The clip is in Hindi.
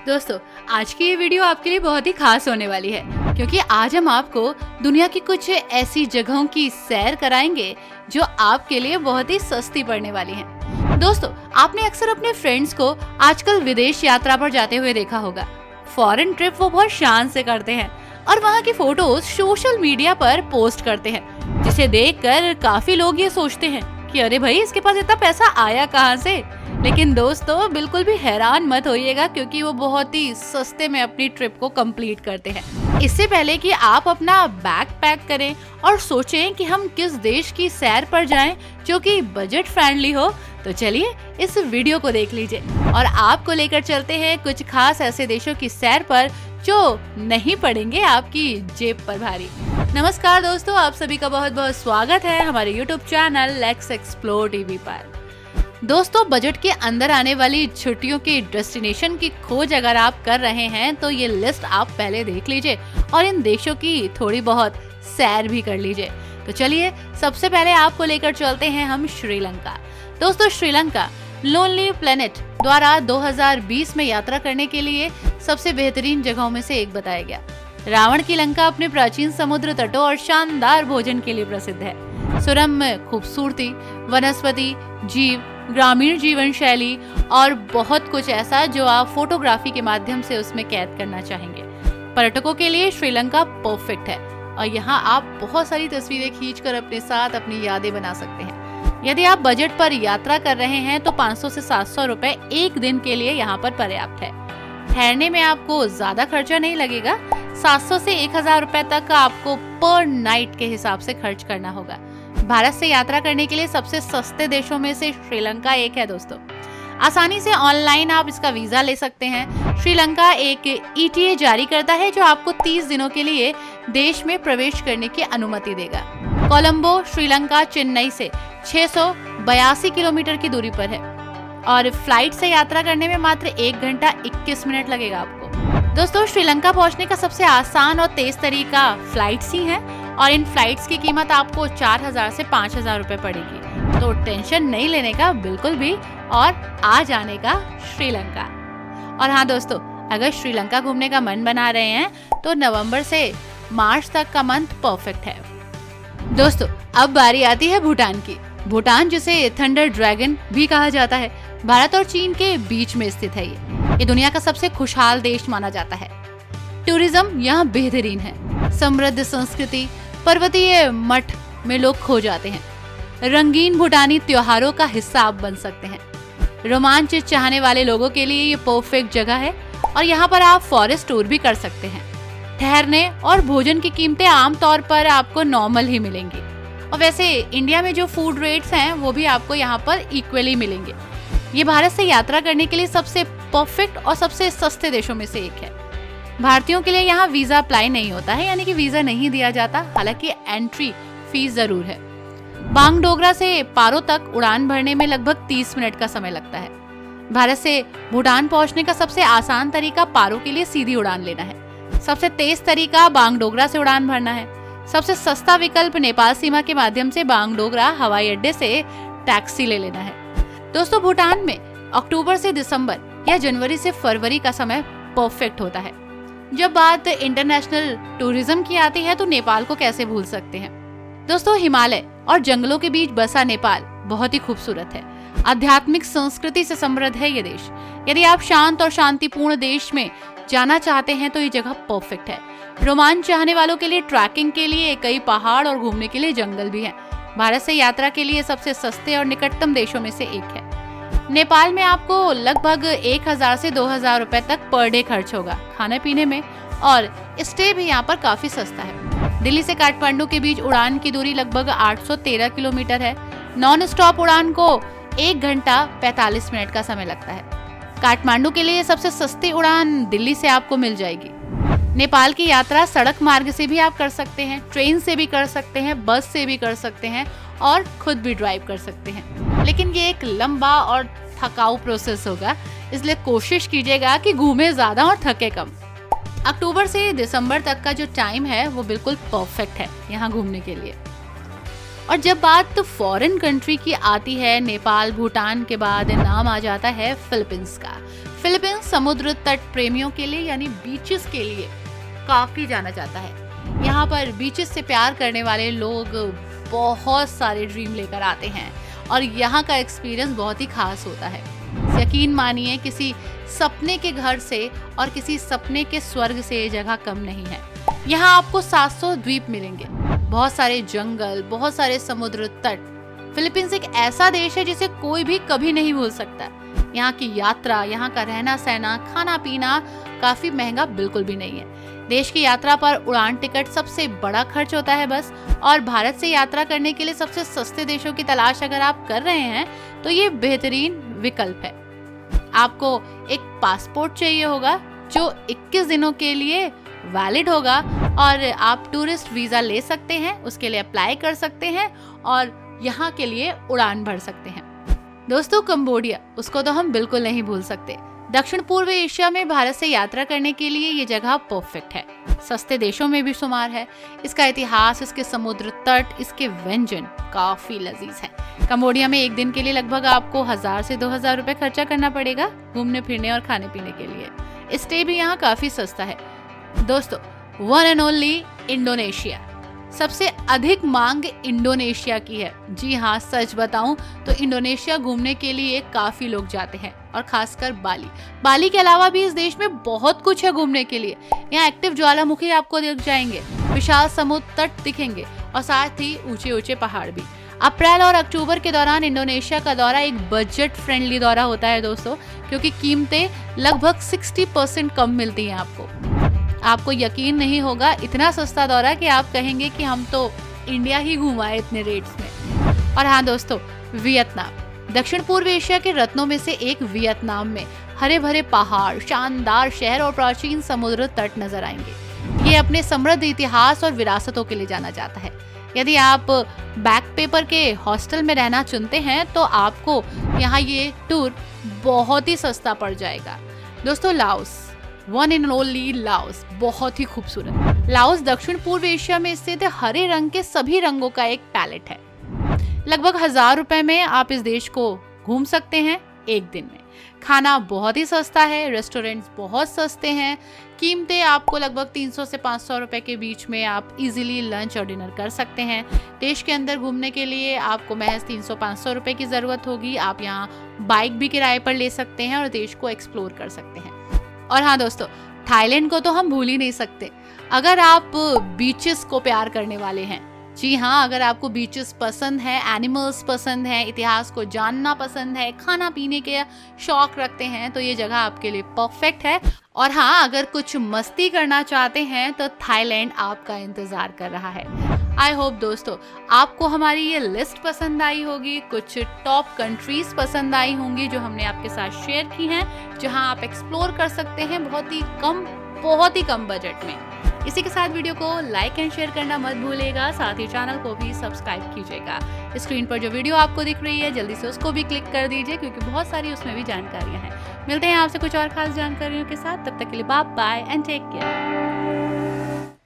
दोस्तों, आज की ये वीडियो आपके लिए बहुत ही खास होने वाली है क्योंकि आज हम आपको दुनिया की कुछ ऐसी जगहों की सैर कराएंगे जो आपके लिए बहुत ही सस्ती पड़ने वाली हैं। दोस्तों, आपने अक्सर अपने फ्रेंड्स को आजकल विदेश यात्रा पर जाते हुए देखा होगा। फॉरेन ट्रिप वो बहुत शान से करते हैं और वहाँ की फोटोज सोशल मीडिया पर पोस्ट करते हैं, जिसे देखकर काफी लोग ये सोचते हैं कि अरे भाई, इसके पास इतना पैसा आया कहाँ से। लेकिन दोस्तों, बिल्कुल भी हैरान मत होइएगा क्योंकि वो बहुत ही सस्ते में अपनी ट्रिप को कंप्लीट करते हैं। इससे पहले कि आप अपना बैग पैक करें और सोचें कि हम किस देश की सैर पर जाएं जो कि बजट फ्रेंडली हो, तो चलिए इस वीडियो को देख लीजिए और आपको लेकर चलते हैं कुछ खास ऐसे देशों की सैर पर जो नहीं पड़ेंगे आपकी जेब पर भारी। नमस्कार दोस्तों, आप सभी का बहुत बहुत स्वागत है हमारे YouTube channel let's explore TV पर। दोस्तों, बजट के अंदर आने वाली छुट्टियों की डेस्टिनेशन की खोज अगर आप कर रहे हैं तो ये लिस्ट आप पहले देख लीजिए और इन देशों की थोड़ी बहुत सैर भी कर लीजिए। तो चलिए सबसे पहले आपको लेकर चलते हैं हम श्रीलंका। दोस्तों, श्रीलंका लोनली प्लेनेट द्वारा 2020 में यात्रा करने के लिए सबसे बेहतरीन जगहों में से एक बताया गया। रावण की लंका अपने प्राचीन समुद्र तटों और शानदार भोजन के लिए प्रसिद्ध है। सुरम्य खूबसूरती, वनस्पति जीव, ग्रामीण जीवन शैली और बहुत कुछ ऐसा जो आप फोटोग्राफी के माध्यम से उसमें कैद करना चाहेंगे। पर्यटकों के लिए श्रीलंका परफेक्ट है और यहाँ आप बहुत सारी तस्वीरें खींचकर अपने साथ अपनी यादें बना सकते हैं। यदि आप बजट पर यात्रा कर रहे हैं तो 500 से 700 रुपए एक दिन के लिए यहाँ पर पर्याप्त है। ठहरने में आपको ज्यादा खर्चा नहीं लगेगा। 700 से 1000 रुपए तक आपको पर नाइट के हिसाब से खर्च करना होगा। भारत से यात्रा करने के लिए सबसे सस्ते देशों में से श्रीलंका एक है। दोस्तों, आसानी से ऑनलाइन आप इसका वीजा ले सकते हैं। श्रीलंका एक ETA जारी करता है जो आपको 30 दिनों के लिए देश में प्रवेश करने की अनुमति देगा। कोलंबो श्रीलंका चेन्नई से 682 किलोमीटर की दूरी पर है और फ्लाइट से यात्रा करने में मात्र 1 घंटा 21 मिनट लगेगा आपको। दोस्तों, श्रीलंका पहुंचने का सबसे आसान और तेज तरीका फ्लाइट्स ही है और इन फ्लाइट्स की कीमत आपको 4000 से 5000 रुपए पड़ेगी। तो टेंशन नहीं लेने का बिल्कुल भी और आ जाने का श्रीलंका। और हाँ दोस्तों, अगर श्रीलंका घूमने का मन बना रहे हैं तो नवंबर से मार्च तक का मंथ परफेक्ट है। दोस्तों, अब बारी आती है भूटान की। भूटान, जिसे थंडर ड्रैगन भी कहा जाता है, भारत और चीन के बीच में स्थित है। ये दुनिया का सबसे खुशहाल देश माना जाता है। टूरिज्म यहाँ बेहतरीन है। समृद्ध संस्कृति, पर्वतीय मठ में लोग खो जाते हैं। रंगीन भूटानी त्योहारों का हिस्सा आप बन सकते हैं। रोमांच चाहने वाले लोगों के लिए ये परफेक्ट जगह है और यहाँ पर आप फॉरेस्ट टूर भी कर सकते हैं। ठहरने और भोजन की कीमतें आमतौर पर आपको नॉर्मल ही मिलेंगी और वैसे इंडिया में जो फूड रेट्स हैं वो भी आपको यहाँ पर इक्वली मिलेंगे। ये भारत से यात्रा करने के लिए सबसे परफेक्ट और सबसे सस्ते देशों में से एक है। भारतीयों के लिए यहाँ वीजा अप्लाई नहीं होता है, यानी कि वीजा नहीं दिया जाता, हालांकि एंट्री फीस जरूर है। बांगडोगरा से पारो तक उड़ान भरने में लगभग 30 मिनट का समय लगता है। भारत से भूटान पहुंचने का सबसे आसान तरीका पारो के लिए सीधी उड़ान लेना है। सबसे तेज तरीका बांगडोगरा से उड़ान भरना है। सबसे सस्ता विकल्प नेपाल सीमा के माध्यम से बांगडोगरा हवाई अड्डे से टैक्सी ले लेना है। दोस्तों, भूटान में अक्टूबर से दिसंबर या जनवरी से फरवरी का समय परफेक्ट होता है। जब बात इंटरनेशनल टूरिज्म की आती है तो नेपाल को कैसे भूल सकते हैं। दोस्तों, हिमालय और जंगलों के बीच बसा नेपाल बहुत ही खूबसूरत है। आध्यात्मिक संस्कृति से समृद्ध है ये देश। यदि आप शांत और शांतिपूर्ण देश में जाना चाहते हैं तो ये जगह परफेक्ट है। रोमांच चाहने वालों के लिए ट्रैकिंग के लिए कई पहाड़ और घूमने के लिए जंगल भी हैं। भारत से यात्रा के लिए सबसे सस्ते और निकटतम देशों में से एक है। नेपाल में आपको लगभग 1000 से 2000 रुपए तक पर डे खर्च होगा खाने पीने में और स्टे भी यहाँ पर काफी सस्ता है। दिल्ली से काठमांडू के बीच उड़ान की दूरी लगभग 813 किलोमीटर है। नॉन स्टॉप उड़ान को 1 घंटा 45 मिनट का समय लगता है। काठमांडू के लिए सबसे सस्ती उड़ान दिल्ली से आपको मिल जाएगी। नेपाल की यात्रा सड़क मार्ग से भी आप कर सकते हैं, ट्रेन से भी कर सकते हैं, बस से भी कर सकते हैं और खुद भी ड्राइव कर सकते हैं। लेकिन ये एक लंबा और थकाऊ प्रोसेस होगा, इसलिए कोशिश कीजिएगा कि घूमे ज्यादा और थके कम। अक्टूबर से दिसंबर तक का जो टाइम है वो बिल्कुल परफेक्ट है यहाँ घूमने के लिए। और जब बात फॉरेन कंट्री की आती है, नेपाल भूटान के बाद नाम आ जाता है फिलीपींस का। फिलीपींस समुद्र तट प्रेमियों के लिए यानी बीचेस के लिए काफी जाना जाता है। यहाँ पर बीचेस से प्यार करने वाले लोग बहुत सारे ड्रीम लेकर आते हैं और यहाँ का एक्सपीरियंस बहुत ही खास होता है। यकीन मानिए किसी सपने के घर से और किसी सपने के स्वर्ग से ये जगह कम नहीं है। यहाँ आपको 700 द्वीप मिलेंगे, बहुत सारे जंगल, बहुत सारे समुद्र तट। फिलीपींस एक ऐसा देश है जिसे कोई भी कभी नहीं भूल सकता। यहाँ की यात्रा, यहाँ का रहना सहना, खाना पीना काफी महंगा बिल्कुल भी नहीं है। देश की यात्रा पर उड़ान टिकट सबसे बड़ा खर्च होता है बस, और भारत से यात्रा करने के लिए सबसे सस्ते देशों की तलाश अगर आप कर रहे हैं तो ये बेहतरीन विकल्प है। आपको एक पासपोर्ट चाहिए होगा जो 21 दिनों के लिए वैलिड होगा और आप टूरिस्ट वीजा ले सकते हैं, उसके लिए अप्लाई कर सकते हैं और यहाँ के लिए उड़ान भर सकते हैं। दोस्तों, कंबोडिया, उसको तो हम बिल्कुल नहीं भूल सकते। दक्षिण पूर्व एशिया में भारत से यात्रा करने के लिए ये जगह परफेक्ट है। सस्ते देशों में भी शुमार है। इसका इतिहास, इसके समुद्र तट, इसके व्यंजन काफी लजीज हैं। कंबोडिया में एक दिन के लिए लगभग आपको 1000 से 2000 रुपए खर्चा करना पड़ेगा घूमने फिरने और खाने पीने के लिए। स्टे भी यहाँ काफी सस्ता है। दोस्तों, वन एंड ओनली इंडोनेशिया। सबसे अधिक मांग इंडोनेशिया की है। जी हाँ, सच बताऊं तो इंडोनेशिया घूमने के लिए काफी लोग जाते हैं और खासकर बाली के अलावा भी इस देश में बहुत कुछ है घूमने के लिए। यहाँ एक्टिव ज्वालामुखी आपको दिख जाएंगे, विशाल समुद्र तट दिखेंगे और साथ ही ऊंचे ऊंचे पहाड़ भी। अप्रैल और अक्टूबर के दौरान इंडोनेशिया का दौरा एक बजट फ्रेंडली दौरा होता है दोस्तों, क्योंकि कीमतें लगभग 60% कम मिलती हैं आपको यकीन नहीं होगा, इतना सस्ता दौरा कि आप कहेंगे कि हम तो इंडिया ही घुमाए इतने रेट्स में। और हाँ दोस्तों, वियतनाम, दक्षिण पूर्व एशिया के रत्नों में से एक वियतनाम में हरे भरे पहाड़, शानदार शहर और प्राचीन समुद्र तट नजर आएंगे। ये अपने समृद्ध इतिहास और विरासतों के लिए जाना जाता है। यदि आप बैक पेपर के हॉस्टल में रहना चुनते हैं तो आपको यहाँ ये टूर बहुत ही सस्ता पड़ जाएगा। दोस्तों, Laos, one and only Laos, बहुत ही खूबसूरत। लाओस दक्षिण पूर्व एशिया में स्थित हरे रंग के सभी रंगों का एक पैलेट है। लगभग 1000 रुपए में आप इस देश को घूम सकते हैं एक दिन में। खाना बहुत ही सस्ता है, रेस्टोरेंट्स बहुत सस्ते हैं। कीमतें आपको लगभग 300 से 500 रुपए के बीच में आप इजीली लंच और डिनर कर सकते हैं। देश के अंदर घूमने के लिए आपको महज 300-500 रुपए की जरूरत होगी। आप यहाँ बाइक भी किराए पर ले सकते हैं और देश को एक्सप्लोर कर सकते हैं। और हाँ दोस्तों, थाईलैंड को तो हम भूल ही नहीं सकते। अगर आप बीचेस को प्यार करने वाले हैं, जी हाँ, अगर आपको बीचेस पसंद है, एनिमल्स पसंद है, इतिहास को जानना पसंद है, खाना पीने के शौक रखते हैं, तो ये जगह आपके लिए परफेक्ट है। और हाँ, अगर कुछ मस्ती करना चाहते हैं तो थाईलैंड आपका इंतजार कर रहा है। आई होप दोस्तों आपको हमारी ये लिस्ट पसंद आई होगी, कुछ टॉप कंट्रीज पसंद आई होंगी जो हमने आपके साथ शेयर की हैं, जहां आप एक्सप्लोर कर सकते हैं बहुत ही कम बजट में। इसी के साथ वीडियो को लाइक एंड शेयर करना मत भूलिएगा, साथ ही चैनल को भी सब्सक्राइब कीजिएगा। स्क्रीन पर जो वीडियो आपको दिख रही है जल्दी से उसको भी क्लिक कर दीजिए, क्योंकि बहुत सारी उसमें भी जानकारियां हैं। मिलते हैं आपसे कुछ और खास जानकारियों के साथ, तब तक के लिए bye bye and take care.